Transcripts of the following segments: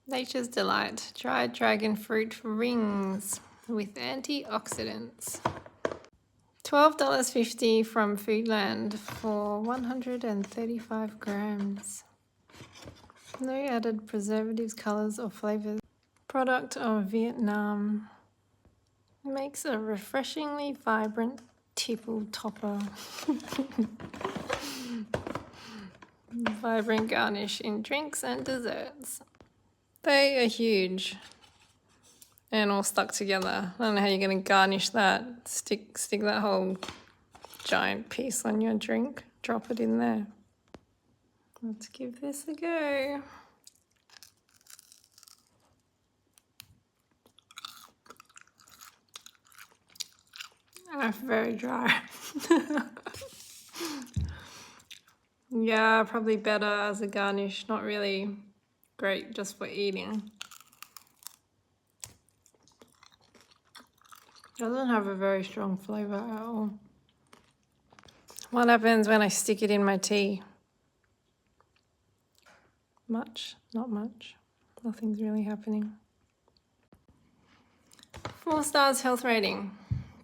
Nature's Delight dried dragon fruit rings with antioxidants. $12.50 from Foodland for 135 grams. No added preservatives, colors, or flavors. Product of Vietnam. Makes a refreshingly vibrant tipple topper. Vibrant garnish in drinks and desserts. They are huge and all stuck together. I don't know how you're going to garnish that. Stick that whole giant piece on your drink. Drop it in there. Let's give this a go. Very dry. Yeah, probably better as a garnish. Not really great just for eating. Doesn't have a very strong flavor at all. What happens when I stick it in my tea? Much, not much. Nothing's really happening. 4 stars health rating.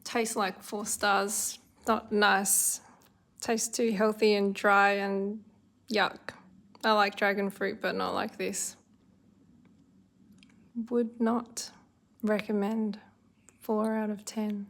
Tastes like 4 stars. Not nice. Tastes too healthy and dry and yuck. I like dragon fruit, but not like this. Would not recommend. 4 out of 10.